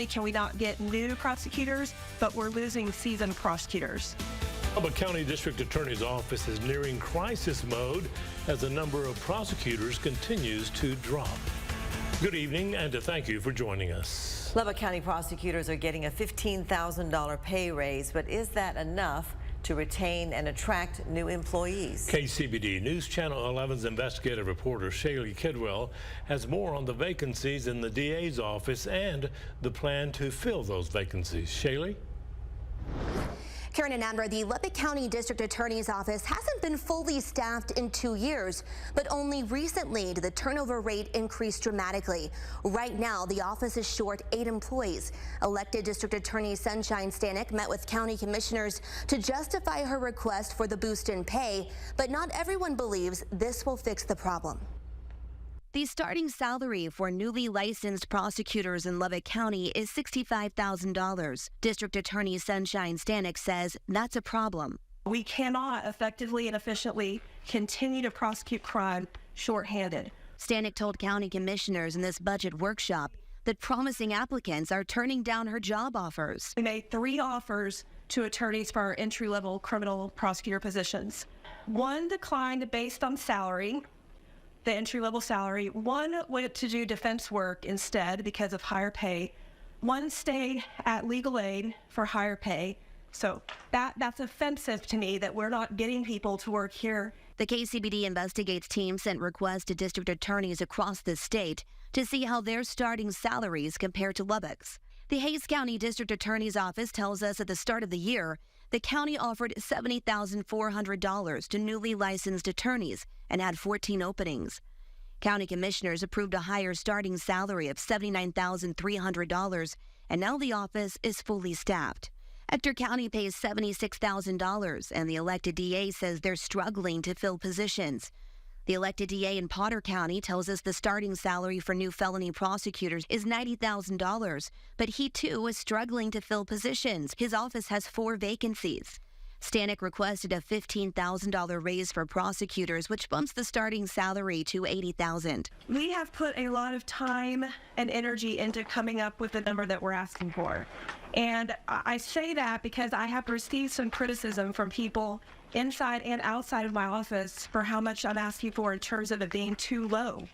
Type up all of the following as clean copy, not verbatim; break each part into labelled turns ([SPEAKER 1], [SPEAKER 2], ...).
[SPEAKER 1] Can we not get new prosecutors, but we're losing seasoned prosecutors.
[SPEAKER 2] Lubbock County District Attorney's Office is nearing crisis mode as the number of prosecutors continues to drop. Good evening, and thank you for joining us.
[SPEAKER 3] Lubbock County prosecutors are getting a $15,000 pay raise, but is that enough to retain and attract new employees?
[SPEAKER 2] KCBD News Channel 11's investigative reporter Shaylee Kidwell has more on the vacancies in the DA's office and the plan to fill those vacancies. Shaylee?
[SPEAKER 4] Karen and Amber, the Lubbock County District Attorney's Office hasn't been fully staffed in 2 years, but only recently did the turnover rate increase dramatically. Right now, the office is short 8 employees. Elected District Attorney Sunshine Stanek met with county commissioners to justify her request for the boost in pay, but not everyone believes this will fix the problem.
[SPEAKER 5] The starting salary for newly licensed prosecutors in Lubbock County is $65,000. District Attorney Sunshine Stanek says that's a problem.
[SPEAKER 1] We cannot effectively and efficiently continue to prosecute crime shorthanded.
[SPEAKER 5] Stanek told county commissioners in this budget workshop that promising applicants are turning down her job offers.
[SPEAKER 1] We made 3 offers to attorneys for our entry-level criminal prosecutor positions. 1 declined based on salary, the entry-level salary. 1 went to do defense work instead because of higher pay. 1 stayed at legal aid for higher pay. So that's offensive to me that we're not getting people to work here.
[SPEAKER 5] The KCBD Investigates team sent requests to district attorneys across the state to see how their starting salaries compare to Lubbock's. The Hays County District Attorney's Office tells us at the start of the year, the county offered $70,400 to newly licensed attorneys and had 14 openings. County commissioners approved a higher starting salary of $79,300, and now the office is fully staffed. Ector County pays $76,000, and the elected DA says they're struggling to fill positions. The elected DA in Potter County tells us the starting salary for new felony prosecutors is $90,000, but he too is struggling to fill positions. His office has 4 vacancies. Stanek requested a $15,000 raise for prosecutors, which bumps the starting salary to $80,000.
[SPEAKER 1] We have put a lot of time and energy into coming up with the number that we're asking for. And I say that because I have received some criticism from people inside and outside of my office for how much I'm asking for in terms of it being too low.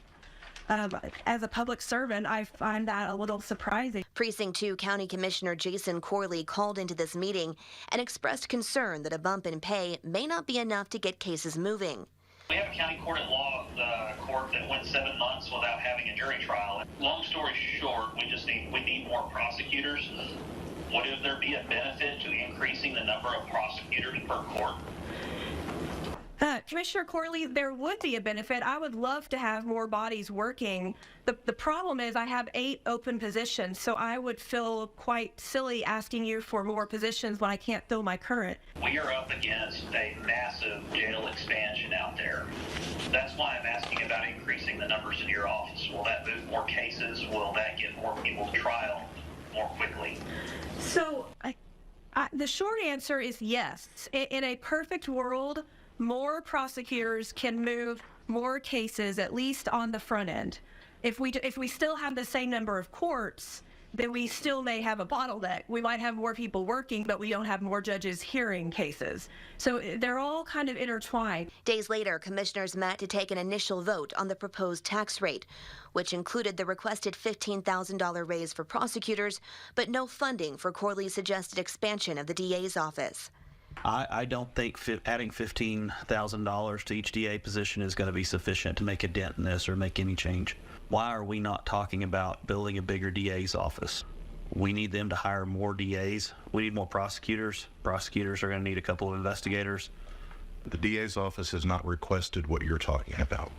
[SPEAKER 1] As a public servant, I find that a little surprising.
[SPEAKER 5] Precinct 2 County Commissioner Jason Corley called into this meeting and expressed concern that a bump in pay may not be enough to get cases moving.
[SPEAKER 6] We have a county court at law court that went 7 months without having a jury trial. Long story short, we need more prosecutors. Would there be a benefit to increasing the number of prosecutors per court?
[SPEAKER 1] Commissioner Corley, there would be a benefit. I would love to have more bodies working. The problem is I have 8 open positions, so I would feel quite silly asking you for more positions when I can't fill my current.
[SPEAKER 6] We are up against a massive jail expansion out there. That's why I'm asking about increasing the numbers in your office. Will that move more cases? Will that get more people to trial more quickly?
[SPEAKER 1] So the short answer is yes. In a perfect world, more prosecutors can move more cases, at least on the front end. If we still have the same number of courts, then we still may have a bottleneck. We might have more people working, but we don't have more judges hearing cases. So they're all kind of intertwined.
[SPEAKER 5] Days later, commissioners met to take an initial vote on the proposed tax rate, which included the requested $15,000 raise for prosecutors, but no funding for Corley's suggested expansion of the DA's office.
[SPEAKER 7] I don't think adding $15,000 to each DA position is going to be sufficient to make a dent in this or make any change. Why are we not talking about building a bigger DA's office? We need them to hire more DAs. We need more prosecutors. Prosecutors are going to need a couple of investigators.
[SPEAKER 8] The DA's office has not requested what you're talking about.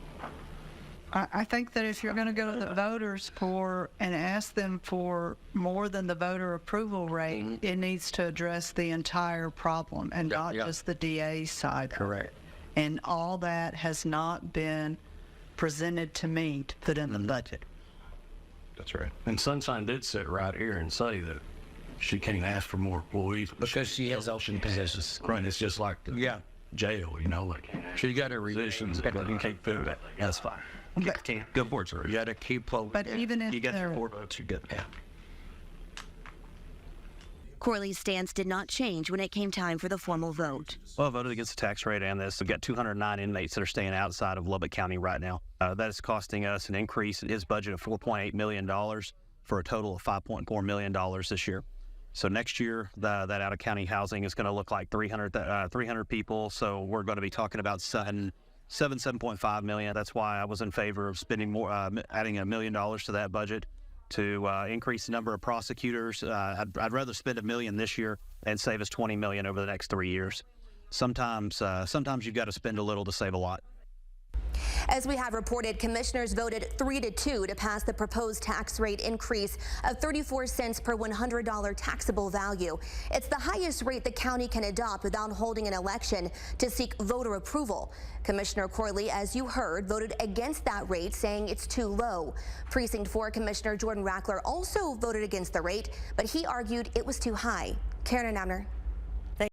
[SPEAKER 9] I think that if you're going to go to the voters and ask them for more than the voter approval rate, it needs to address the entire problem and not just the DA side.
[SPEAKER 7] Correct.
[SPEAKER 9] And all that has not been presented to me to put in the budget.
[SPEAKER 8] That's right.
[SPEAKER 10] And Sunshine did sit right here and say that she can't ask for more employees
[SPEAKER 11] because she has open positions.
[SPEAKER 10] Right. It's just like jail, like
[SPEAKER 11] she got her
[SPEAKER 10] positions that you can't fill that.
[SPEAKER 11] That's fine.
[SPEAKER 7] Go for it, sir.
[SPEAKER 11] You got to keep.
[SPEAKER 9] But even if
[SPEAKER 7] you get 4 votes, you get.
[SPEAKER 5] Corley's stance did not change when it came time for the formal vote.
[SPEAKER 7] Well, I voted against the tax rate and this. We've got 209 inmates that are staying outside of Lubbock County right now. That is costing us an increase in his budget of $4.8 million for a total of $5.4 million this year. So next year, that out-of-county housing is going to look like 300 people. So we're going to be talking about $7.5 million. That's why I was in favor of spending more, adding $1 million to that budget to increase the number of prosecutors. I'd rather spend $1 million this year and save us $20 million over the next 3 years. Sometimes you've got to spend a little to save a lot.
[SPEAKER 4] As we have reported, commissioners voted 3-2 to pass the proposed tax rate increase of 34 cents per $100 taxable value. It's the highest rate the county can adopt without holding an election to seek voter approval. Commissioner Corley, as you heard, voted against that rate, saying it's too low. Precinct 4 Commissioner Jordan Rackler also voted against the rate, but he argued it was too high. Karen and Abner.